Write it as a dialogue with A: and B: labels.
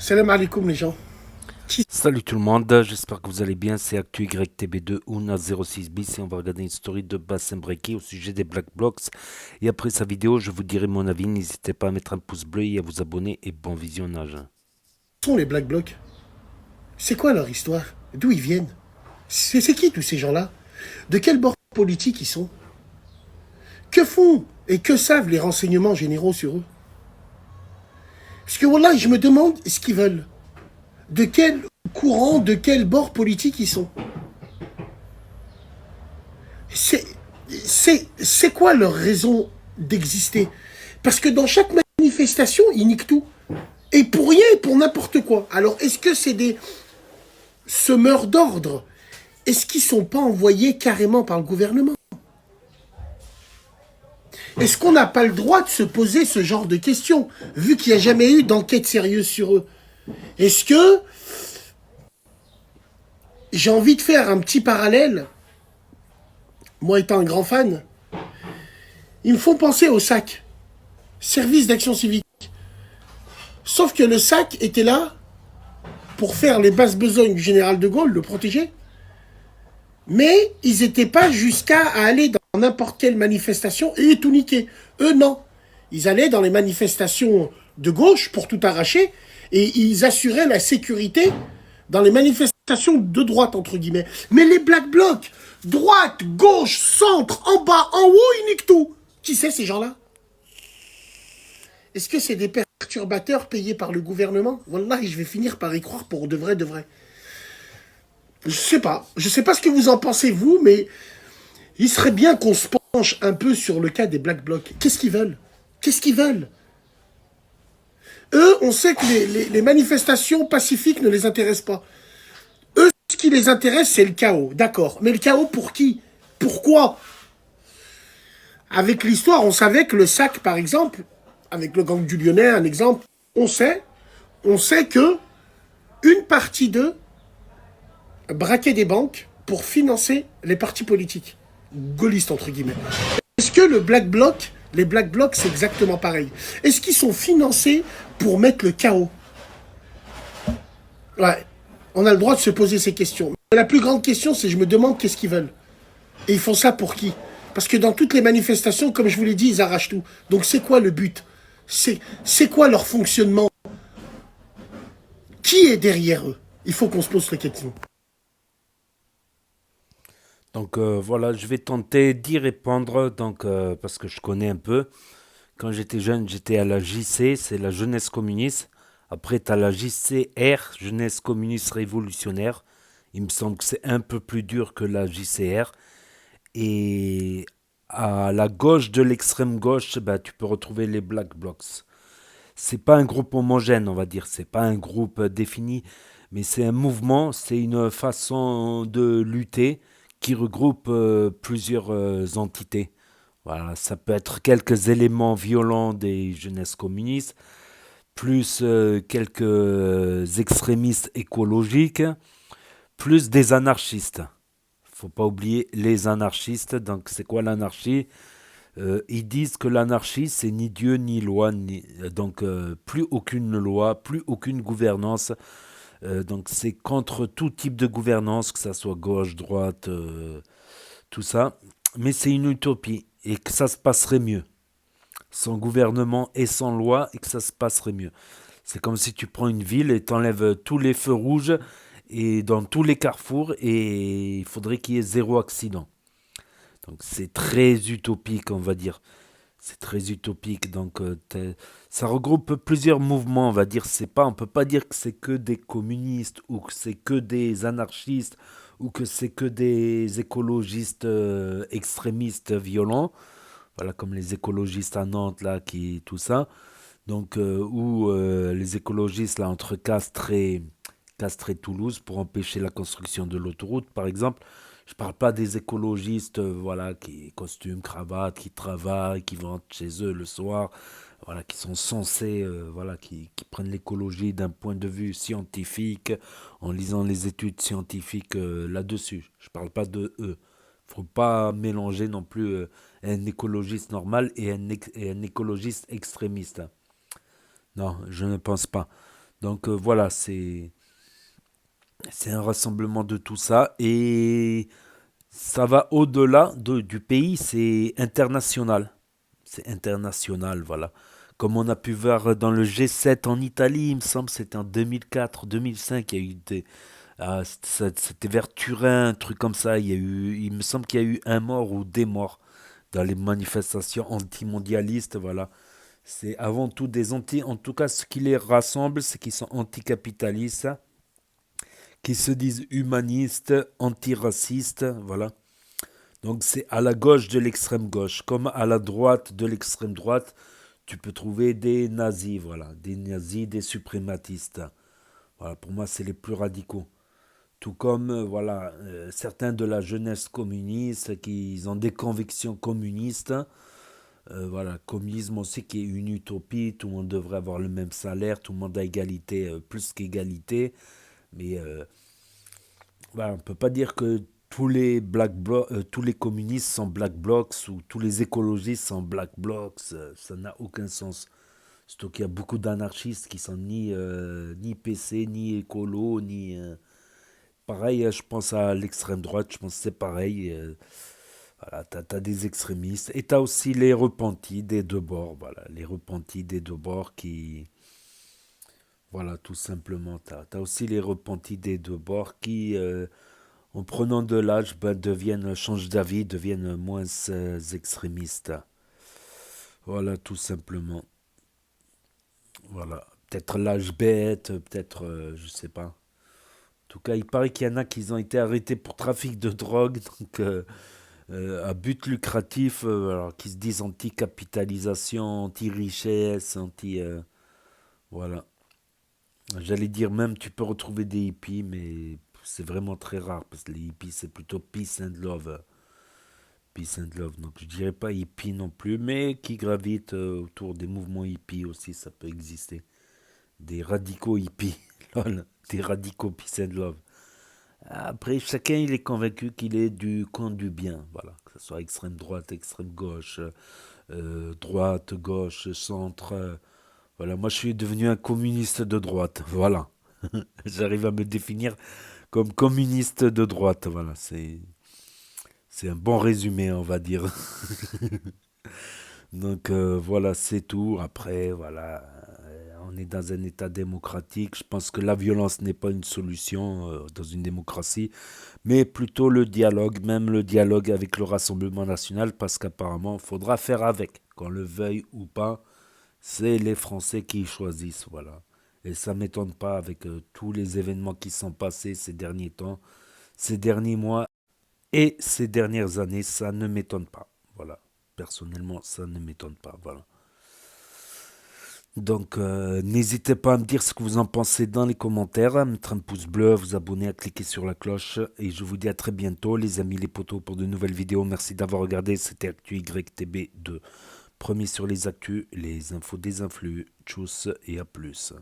A: Salam alaikum les gens. Qui-
B: Salut tout le monde, j'espère que vous allez bien, c'est ActuYTB2 Ouna06bis et on va regarder une story de Bassem Breki au sujet des Black Blocs. Et après sa vidéo, je vous dirai mon avis, n'hésitez pas à mettre un pouce bleu et à vous abonner et bon visionnage.
A: sont les Black Blocs? C'est quoi leur histoire? D'où ils viennent? C'est qui tous ces gens-là? De quel bord politique ils sont? Que font et que savent les renseignements généraux sur eux? Parce que voilà, je me demande ce qu'ils veulent. De quel courant, de quel bord politique ils sont? C'est c'est quoi leur raison d'exister? Parce que dans chaque manifestation, ils niquent tout. Et pour rien et pour n'importe quoi. Alors, est-ce que c'est des semeurs d'ordre? Est-ce qu'ils ne sont pas envoyés carrément par le gouvernement? Est-ce qu'on n'a pas le droit de se poser ce genre de questions, vu qu'il n'y a jamais eu d'enquête sérieuse sur eux? Est-ce que j'ai envie de faire un petit parallèle, moi étant un grand fan, ils me font penser au SAC, Service d'action civique. Sauf que le SAC était là pour faire les basses besognes du général de Gaulle, le protéger, mais ils n'étaient pas jusqu'à aller dans n'importe quelle manifestation et tout niquer. Eux, non. Ils allaient dans les manifestations de gauche pour tout arracher et ils assuraient la sécurité dans les manifestations de droite, entre guillemets. Mais les Black Blocs, droite, gauche, centre, en bas, en haut, ils niquent tout. Qui c'est ces gens-là? Est-ce que c'est des perturbateurs payés par le gouvernement? Wallah, je vais finir par y croire pour de vrai, de vrai. Je sais pas. Je sais pas ce que vous en pensez, vous, mais il serait bien qu'on se penche un peu sur le cas des Black Blocs. Qu'est-ce qu'ils veulent? Qu'est-ce qu'ils veulent? Eux, on sait que les manifestations pacifiques ne les intéressent pas. Eux, ce qui les intéresse, c'est le chaos. D'accord. Mais le chaos pour qui? Pourquoi? Avec l'histoire, on savait que le SAC, par exemple, avec le gang du Lyonnais, un exemple, on sait que une partie d'eux braquait des banques pour financer les partis politiques. Gaullistes, entre guillemets. Est-ce que les Black Blocs, c'est exactement pareil? Est-ce qu'ils sont financés pour mettre le chaos? Ouais. On a le droit de se poser ces questions. Mais la plus grande question, c'est je me demande qu'est-ce qu'ils veulent. Et ils font ça pour qui? Parce que dans toutes les manifestations, comme je vous l'ai dit, ils arrachent tout. Donc c'est quoi le but? C'est quoi leur fonctionnement? Qui est derrière eux? Il faut qu'on se pose la question.
B: Donc voilà, je vais tenter d'y répondre parce que je connais un peu. Quand j'étais jeune, j'étais à la JC, c'est la jeunesse communiste. Après, tu as la JCR, jeunesse communiste révolutionnaire. Il me semble que c'est un peu plus dur que la JCR. Et à la gauche de l'extrême gauche, bah, tu peux retrouver les Black Blocs. C'est pas un groupe homogène, on va dire. C'est pas un groupe défini, mais c'est un mouvement, c'est une façon de lutter qui regroupe plusieurs entités. Voilà, ça peut être quelques éléments violents des jeunesses communistes, plus quelques extrémistes écologiques, plus des anarchistes. Faut pas oublier les anarchistes. Donc, c'est quoi l'anarchie? Ils disent que l'anarchie, c'est ni Dieu ni loi, plus aucune loi, plus aucune gouvernance. Donc, c'est contre tout type de gouvernance, que ça soit gauche, droite, tout ça. Mais c'est une utopie et que ça se passerait mieux sans gouvernement et sans loi et que ça se passerait mieux. C'est comme si tu prends une ville et t'enlèves tous les feux rouges et dans tous les carrefours et il faudrait qu'il y ait zéro accident. Donc c'est très utopique, on va dire. C'est très utopique. Donc ça regroupe plusieurs mouvements, on va dire. C'est pas, on peut pas dire que c'est que des communistes ou que c'est que des anarchistes ou que c'est que des écologistes extrémistes violents. Voilà, comme les écologistes à Nantes là, qui tout ça. Donc ou les écologistes là entre Castres et Toulouse pour empêcher la construction de l'autoroute, par exemple. Je parle pas des écologistes, voilà, qui costument, cravate, qui travaillent, qui vont chez eux le soir, voilà, qui sont censés, voilà, qui prennent l'écologie d'un point de vue scientifique, en lisant les études scientifiques là-dessus. Je parle pas de eux. Faut pas mélanger non plus un écologiste normal et un écologiste extrémiste. Non, je ne pense pas. Donc voilà, c'est un rassemblement de tout ça et ça va au-delà du pays, c'est international. C'est international, voilà. Comme on a pu voir dans le G7 en Italie, il me semble, c'était en 2004, 2005, il y a eu c'était vers Turin, un truc comme ça. Il me semble qu'il y a eu un mort ou des morts dans les manifestations antimondialistes, voilà. C'est avant tout des anti. En tout cas, ce qui les rassemble, c'est qu'ils sont anticapitalistes, qui se disent humanistes, antiracistes, voilà. Donc c'est à la gauche de l'extrême gauche, comme à la droite de l'extrême droite, tu peux trouver des nazis, voilà, des nazis, des suprématistes. Voilà, pour moi, c'est les plus radicaux. Tout comme voilà, certains de la jeunesse communiste qui ont des convictions communistes. Voilà, communisme aussi qui est une utopie, tout le monde devrait avoir le même salaire, tout le monde a égalité, plus qu'égalité. Mais voilà, on ne peut pas dire que tous les communistes sont black blocs ou tous les écologistes sont black blocs, ça n'a aucun sens. Surtout qu'il y a beaucoup d'anarchistes qui sont ni PC, ni écolo, ni... pareil, je pense à l'extrême droite, je pense que c'est pareil. Voilà, t'as des extrémistes. Et t'as aussi les repentis des deux bords. Voilà, les repentis des deux bords qui... Voilà, tout simplement. T'as aussi les repentis des deux bords qui, en prenant de l'âge, ben, changent d'avis, deviennent moins extrémistes. Voilà, tout simplement. Voilà. Peut-être l'âge bête, peut-être, je sais pas. En tout cas, il paraît qu'il y en a qui ont été arrêtés pour trafic de drogue, donc à but lucratif, alors qui se disent anti-capitalisation, anti-richesse, anti... voilà. J'allais dire même, tu peux retrouver des hippies, mais c'est vraiment très rare, parce que les hippies, c'est plutôt peace and love. Peace and love. Donc je dirais pas hippie non plus, mais qui gravitent autour des mouvements hippies aussi, ça peut exister. Des radicaux hippies, lol, des radicaux peace and love. Après, chacun il est convaincu qu'il est du camp du bien, voilà, que ce soit extrême droite, extrême gauche, droite, gauche, centre. Voilà, moi je suis devenu un communiste de droite, voilà. J'arrive à me définir comme communiste de droite, voilà, c'est un bon résumé, on va dire. Donc voilà, c'est tout. Après, voilà, on est dans un État démocratique. Je pense que la violence n'est pas une solution dans une démocratie, mais plutôt le dialogue, même le dialogue avec le Rassemblement national, parce qu'apparemment, il faudra faire avec, qu'on le veuille ou pas. C'est les Français qui choisissent, voilà. Et ça ne m'étonne pas avec tous les événements qui sont passés ces derniers temps, ces derniers mois et ces dernières années, ça ne m'étonne pas. Voilà. Personnellement, ça ne m'étonne pas. Voilà. Donc, n'hésitez pas à me dire ce que vous en pensez dans les commentaires, à mettre un pouce bleu, à vous abonner, à cliquer sur la cloche. Et je vous dis à très bientôt, les amis, les potos, pour de nouvelles vidéos. Merci d'avoir regardé. C'était Actu YTB2. Premier sur les actus, les infos des influx. Tchuss et à plus.